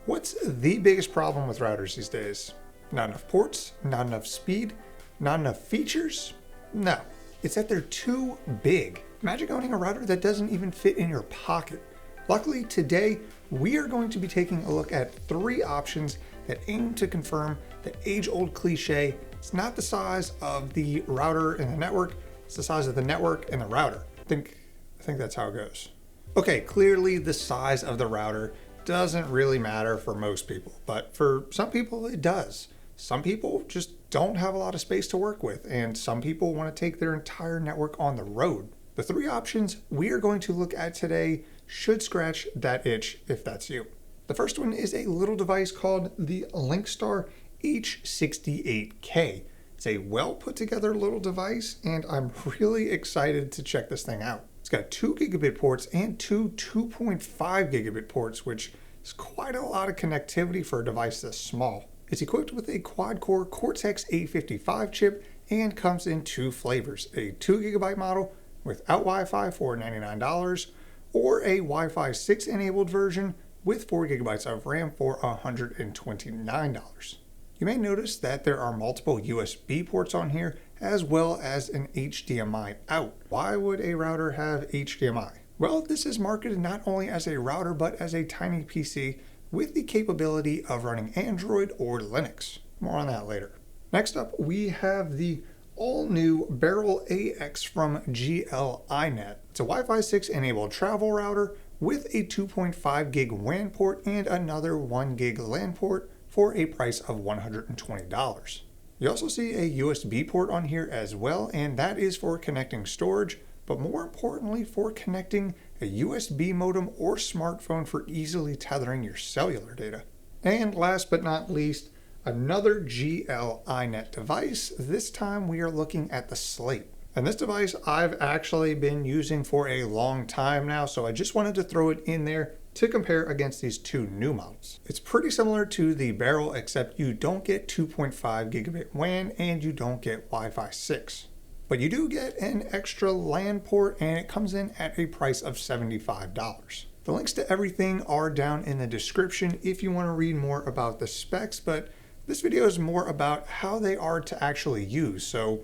What's the biggest problem with routers these days? Not enough ports, not enough speed, not enough features? No, it's that they're too big. Imagine owning a router that doesn't even fit in your pocket. Luckily, today, we are going to be taking a look at 3 options that aim to confirm the age-old cliche, it's not the size of the router and the network, it's the size of the network and the router. I think that's how it goes. Okay, clearly the size of the router doesn't really matter for most people, but for some people it does. Some people just don't have a lot of space to work with, and some people want to take their entire network on the road. The 3 options we are going to look at today should scratch that itch if that's you. The first one is a little device called the Linkstar H68K. It's a well put together little device, and I'm really excited to check this thing out. It's got 2 gigabit ports and 2 2.5 gigabit ports, which is quite a lot of connectivity for a device this small. It's equipped with a quad-core Cortex A55 chip and comes in 2 flavors, a 2 gigabyte model without Wi-Fi for $99, or a Wi-Fi 6 enabled version with 4 gigabytes of RAM for $129. You may notice that there are multiple USB ports on here, as well as an HDMI out. Why would a router have HDMI? Well, this is marketed not only as a router, but as a tiny PC with the capability of running Android or Linux. More on that later. Next up, we have the all-new Beryl AX from GLInet. It's a Wi-Fi 6 enabled travel router with a 2.5 gig WAN port and another 1 gig LAN port for a price of $120. You also see a USB port on here as well, and that is for connecting storage, but more importantly for connecting a USB modem or smartphone for easily tethering your cellular data. And last but not least, another GLInet device. This time we are looking at the Slate. And this device I've actually been using for a long time now, so I just wanted to throw it in there to compare against these 2 new models. It's pretty similar to the Beryl, except you don't get 2.5 gigabit WAN and you don't get Wi-Fi 6. But you do get an extra LAN port, and it comes in at a price of $75. The links to everything are down in the description if you want to read more about the specs, but this video is more about how they are to actually use, so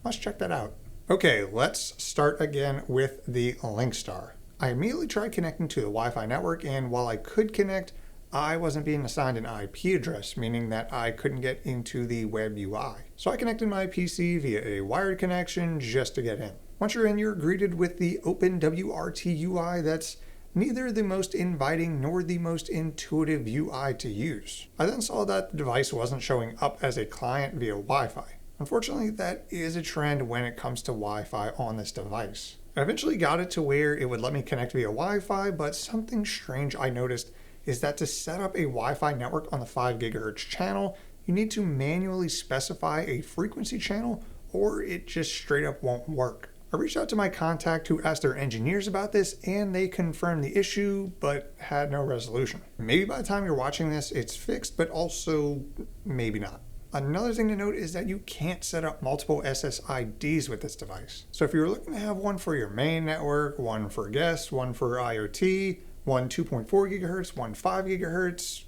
let's check that out. Okay, let's start again with the Linkstar. I immediately tried connecting to the Wi-Fi network, and while I could connect, I wasn't being assigned an IP address, meaning that I couldn't get into the web UI. So I connected my PC via a wired connection just to get in. Once you're in, you're greeted with the OpenWRT UI that's neither the most inviting nor the most intuitive UI to use. I then saw that the device wasn't showing up as a client via Wi-Fi. Unfortunately, that is a trend when it comes to Wi-Fi on this device. I eventually got it to where it would let me connect via Wi-Fi, but something strange I noticed is that to set up a Wi-Fi network on the 5 gigahertz channel, you need to manually specify a frequency channel or it just straight up won't work. I reached out to my contact who asked their engineers about this, and they confirmed the issue but had no resolution. Maybe by the time you're watching this it's fixed, but also maybe not. Another thing to note is that you can't set up multiple SSIDs with this device. So if you're looking to have one for your main network, one for guests, one for IoT, one 2.4 gigahertz, one 5 gigahertz,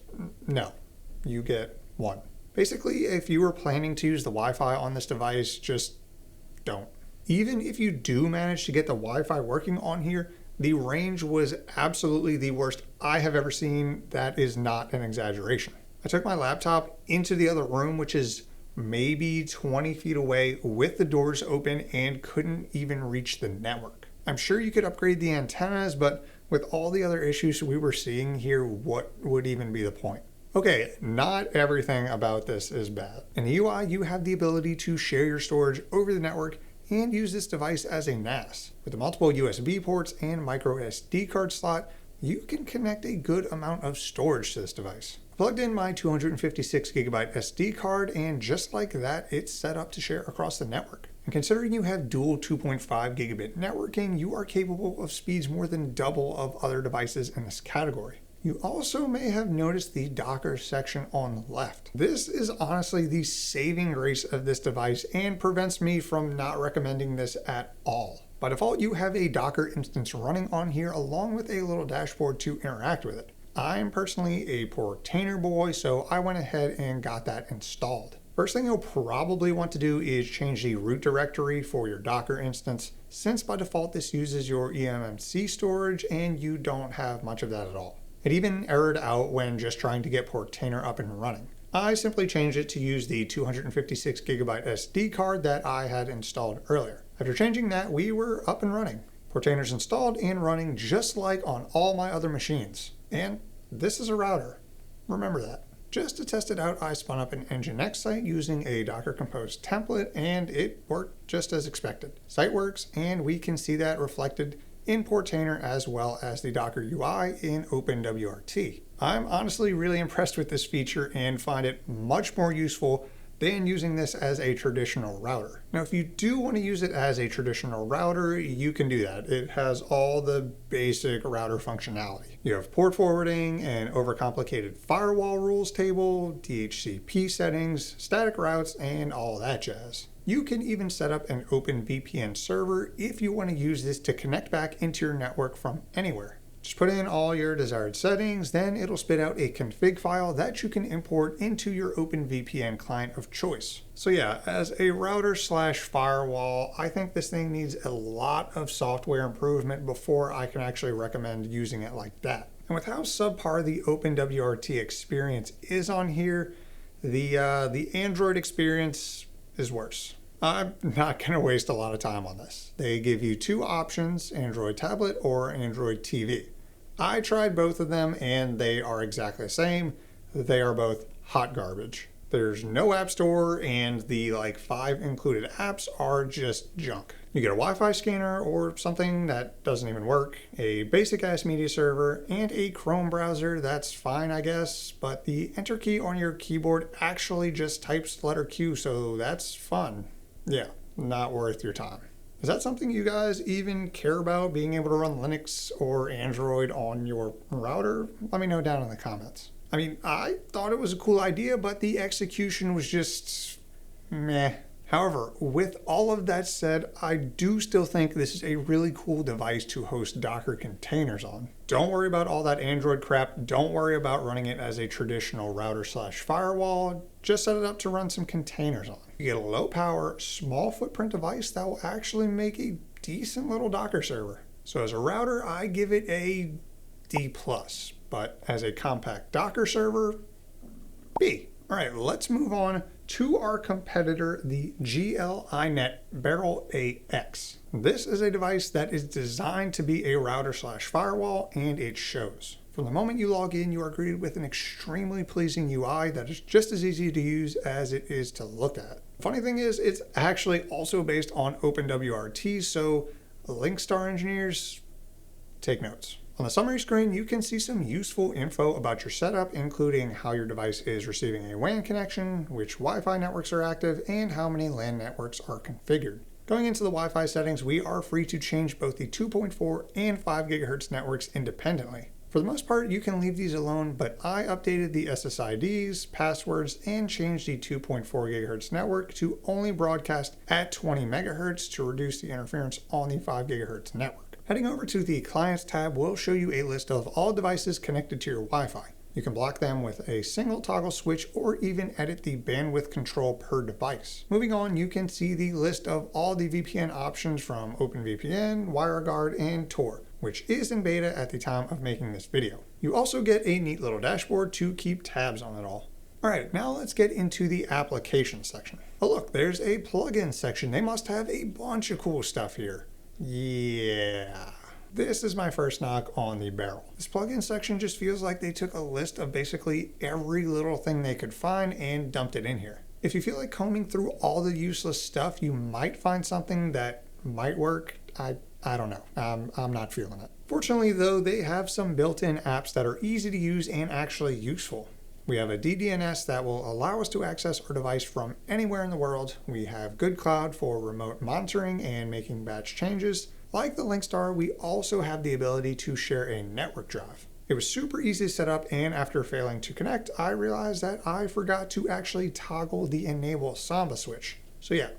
no, you get one. Basically, if you were planning to use the Wi-Fi on this device, just don't. Even if you do manage to get the Wi-Fi working on here, the range was absolutely the worst I have ever seen. That is not an exaggeration. I took my laptop into the other room, which is maybe 20 feet away, with the doors open, and couldn't even reach the network. I'm sure you could upgrade the antennas, but with all the other issues we were seeing here, what would even be the point? Okay, not everything about this is bad. In the UI, you have the ability to share your storage over the network and use this device as a NAS. With the multiple USB ports and micro SD card slot, you can connect a good amount of storage to this device. I plugged in my 256 gigabyte SD card, and just like that, it's set up to share across the network. And considering you have dual 2.5 gigabit networking, you are capable of speeds more than double of other devices in this category. You also may have noticed the Docker section on the left. This is honestly the saving grace of this device and prevents me from not recommending this at all. By default, you have a Docker instance running on here along with a little dashboard to interact with it. I'm personally a Portainer boy, so I went ahead and got that installed. First thing you'll probably want to do is change the root directory for your Docker instance, since by default this uses your eMMC storage and you don't have much of that at all. It even errored out when just trying to get Portainer up and running. I simply changed it to use the 256GB SD card that I had installed earlier. After changing that, we were up and running. Portainer's installed and running just like on all my other machines. And this is a router. Remember that. Just to test it out, I spun up an Nginx site using a Docker Compose template, and it worked just as expected. Site works, and we can see that reflected in Portainer as well as the Docker UI in OpenWRT. I'm honestly really impressed with this feature and find it much more useful than using this as a traditional router. Now, if you do want to use it as a traditional router, you can do that. It has all the basic router functionality. You have port forwarding, an overcomplicated firewall rules table, DHCP settings, static routes, and all that jazz. You can even set up an OpenVPN server if you want to use this to connect back into your network from anywhere. Just put in all your desired settings, then it'll spit out a config file that you can import into your OpenVPN client of choice. So yeah, as a router slash firewall, I think this thing needs a lot of software improvement before I can actually recommend using it like that. And with how subpar the OpenWRT experience is on here, the Android experience is worse. I'm not going to waste a lot of time on this. They give you two options, Android tablet or Android TV. I tried both of them and they are exactly the same. They are both hot garbage. There's no app store and the 5 included apps are just junk. You get a Wi-Fi scanner or something that doesn't even work, a basic ass media server, and a Chrome browser. That's fine, I guess, but the enter key on your keyboard actually just types the letter Q, so that's fun. Yeah, not worth your time. Is that something you guys even care about, being able to run Linux or Android on your router? Let me know down in the comments. I mean, I thought it was a cool idea, but the execution was just meh. However, with all of that said, I do still think this is a really cool device to host Docker containers on. Don't worry about all that Android crap. Don't worry about running it as a traditional router slash firewall. Just set it up to run some containers on. You get a low power, small footprint device that will actually make a decent little Docker server. So as a router, I give it a D+, but as a compact Docker server, B. All right, let's move on to our competitor, the GL-iNet Beryl AX. This is a device that is designed to be a router slash firewall, and it shows. From the moment you log in, you are greeted with an extremely pleasing UI that is just as easy to use as it is to look at. Funny thing is, it's actually also based on OpenWRT, so Linkstar engineers, take notes. On the summary screen, you can see some useful info about your setup, including how your device is receiving a WAN connection, which Wi-Fi networks are active, and how many LAN networks are configured. Going into the Wi-Fi settings, we are free to change both the 2.4 and 5 GHz networks independently. For the most part, you can leave these alone, but I updated the SSIDs, passwords, and changed the 2.4 GHz network to only broadcast at 20 MHz to reduce the interference on the 5 GHz network. Heading over to the Clients tab will show you a list of all devices connected to your Wi-Fi. You can block them with a single toggle switch or even edit the bandwidth control per device. Moving on, you can see the list of all the VPN options from OpenVPN, WireGuard, and Tor, which is in beta at the time of making this video. You also get a neat little dashboard to keep tabs on it all. Alright, now let's get into the application section. Oh look, there's a plugin section. They must have a bunch of cool stuff here. Yeah. This is my first knock on the Beryl. This plugin section just feels like they took a list of basically every little thing they could find and dumped it in here. If you feel like combing through all the useless stuff, you might find something that might work. I don't know. I'm not feeling it. Fortunately though, they have some built-in apps that are easy to use and actually useful. We have a DDNS that will allow us to access our device from anywhere in the world. We have Good Cloud for remote monitoring and making batch changes. Like the Linkstar, we also have the ability to share a network drive. It was super easy to set up, and after failing to connect, I realized that I forgot to actually toggle the enable Samba switch. So yeah,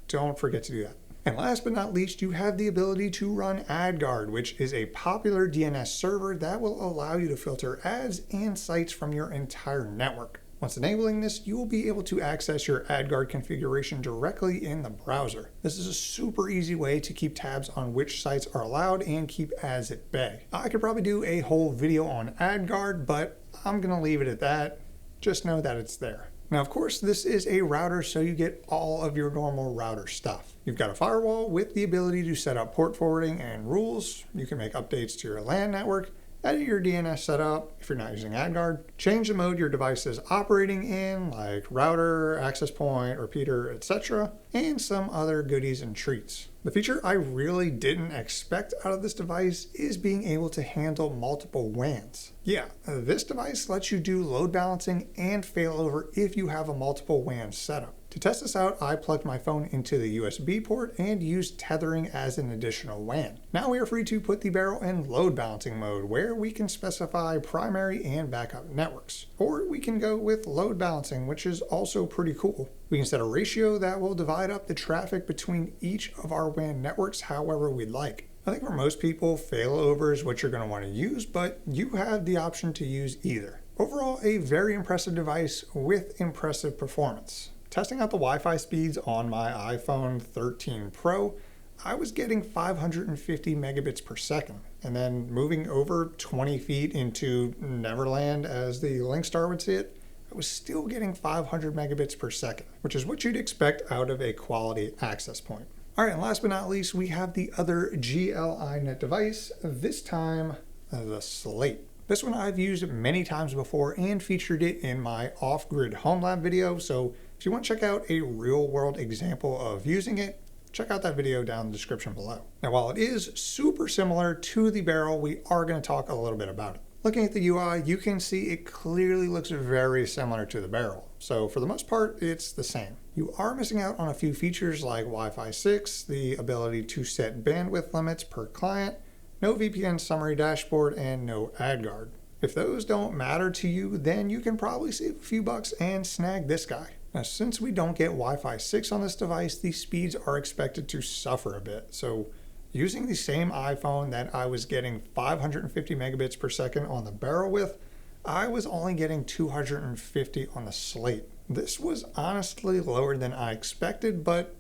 don't forget to do that. And last but not least, you have the ability to run AdGuard, which is a popular DNS server that will allow you to filter ads and sites from your entire network. Once enabling this, you will be able to access your AdGuard configuration directly in the browser. This is a super easy way to keep tabs on which sites are allowed and keep ads at bay. I could probably do a whole video on AdGuard, but I'm going to leave it at that. Just know that it's there. Now, of course, this is a router, so you get all of your normal router stuff. You've got a firewall with the ability to set up port forwarding and rules. You can make updates to your LAN network, edit your DNS setup if you're not using AdGuard, change the mode your device is operating in, like router, access point, repeater, etc., and some other goodies and treats. The feature I really didn't expect out of this device is being able to handle multiple WANs. Yeah, this device lets you do load balancing and failover if you have a multiple WAN setup. To test this out, I plugged my phone into the USB port and used tethering as an additional WAN. Now we are free to put the Beryl in load balancing mode, where we can specify primary and backup networks. Or we can go with load balancing, which is also pretty cool. We can set a ratio that will divide up the traffic between each of our WAN networks however we'd like. I think for most people, failover is what you're going to want to use, but you have the option to use either. Overall, a very impressive device with impressive performance. Testing out the Wi-Fi speeds on my iPhone 13 Pro, I was getting 550 megabits per second. And then moving over 20 feet into Neverland, as the Linkstar would see it, I was still getting 500 megabits per second, which is what you'd expect out of a quality access point. All right, and last but not least, we have the other GLINet device, this time the Slate. This one I've used many times before and featured it in my off-grid home lab video, so if you want to check out a real-world example of using it, check out that video down in the description below. Now, while it is super similar to the Beryl, we are going to talk a little bit about it. Looking at the UI, you can see it clearly looks very similar to the Beryl. So for the most part, it's the same. You are missing out on a few features like Wi-Fi 6, the ability to set bandwidth limits per client, no VPN summary dashboard, and no AdGuard. If those don't matter to you, then you can probably save a few bucks and snag this guy. Now, since we don't get Wi-Fi 6 on this device, the speeds are expected to suffer a bit. So using the same iPhone that I was getting 550 megabits per second on the Beryl with, I was only getting 250 on the Slate. This was honestly lower than I expected, but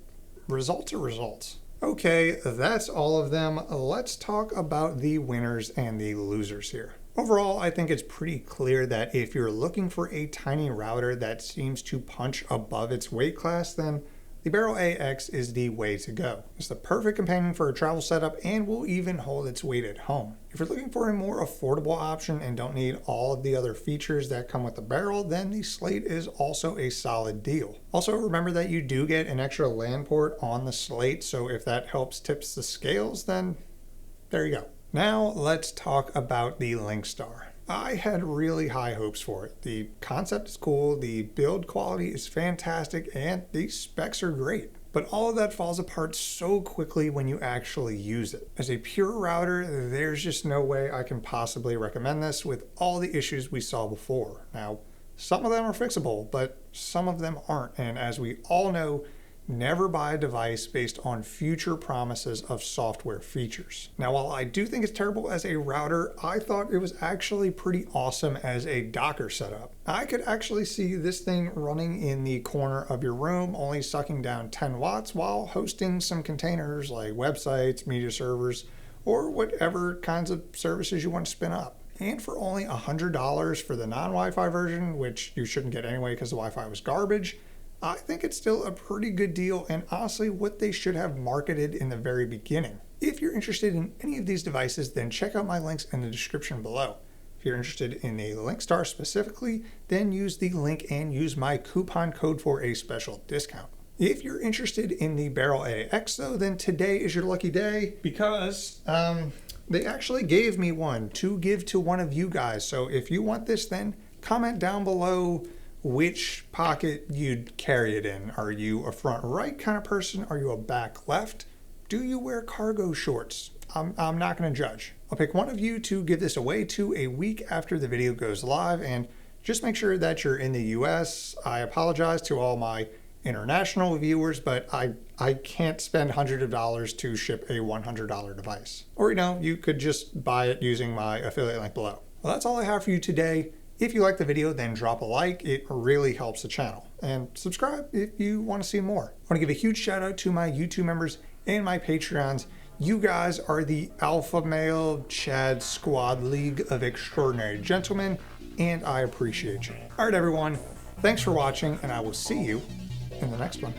results are results. Okay, that's all of them. Let's talk about the winners and the losers here. Overall, I think it's pretty clear that if you're looking for a tiny router that seems to punch above its weight class, then the Beryl AX is the way to go. It's the perfect companion for a travel setup and will even hold its weight at home. If you're looking for a more affordable option and don't need all of the other features that come with the Beryl, then the Slate is also a solid deal. Also, remember that you do get an extra LAN port on the Slate, so if that helps tips the scales, then there you go. Now let's talk about the Linkstar. I had really high hopes for it. The concept is cool, the build quality is fantastic, and the specs are great. But all of that falls apart so quickly when you actually use it. As a pure router, there's just no way I can possibly recommend this with all the issues we saw before. Now, some of them are fixable, but some of them aren't. And as we all know, never buy a device based on future promises of software features. Now, while I do think it's terrible as a router, I thought it was actually pretty awesome as a Docker setup. I could actually see this thing running in the corner of your room, only sucking down 10 watts while hosting some containers like websites, media servers, or whatever kinds of services you want to spin up. And for only $100 for the non-Wi-Fi version, which you shouldn't get anyway because the Wi-Fi was garbage, I think it's still a pretty good deal and honestly what they should have marketed in the very beginning. If you're interested in any of these devices, then check out my links in the description below. If you're interested in the Linkstar specifically, then use the link and use my coupon code for a special discount. If you're interested in the Beryl AX though, then today is your lucky day because they actually gave me one to give to one of you guys. So if you want this, then comment down below which pocket you'd carry it in. Are you a front right kind of person? Are you a back left? Do you wear cargo shorts? I'm not going to judge. I'll pick one of you to give this away to a week after the video goes live, and just make sure that you're in the US. I apologize to all my international viewers, but I can't spend hundreds of dollars to ship a $100 device. Or, you could just buy it using my affiliate link below. Well, that's all I have for you today. If you liked the video, then drop a like. It really helps the channel. And subscribe if you want to see more. I want to give a huge shout out to my YouTube members and my Patreons. You guys are the Alpha Male Chad Squad League of Extraordinary Gentlemen, and I appreciate you. All right, everyone. Thanks for watching, and I will see you in the next one.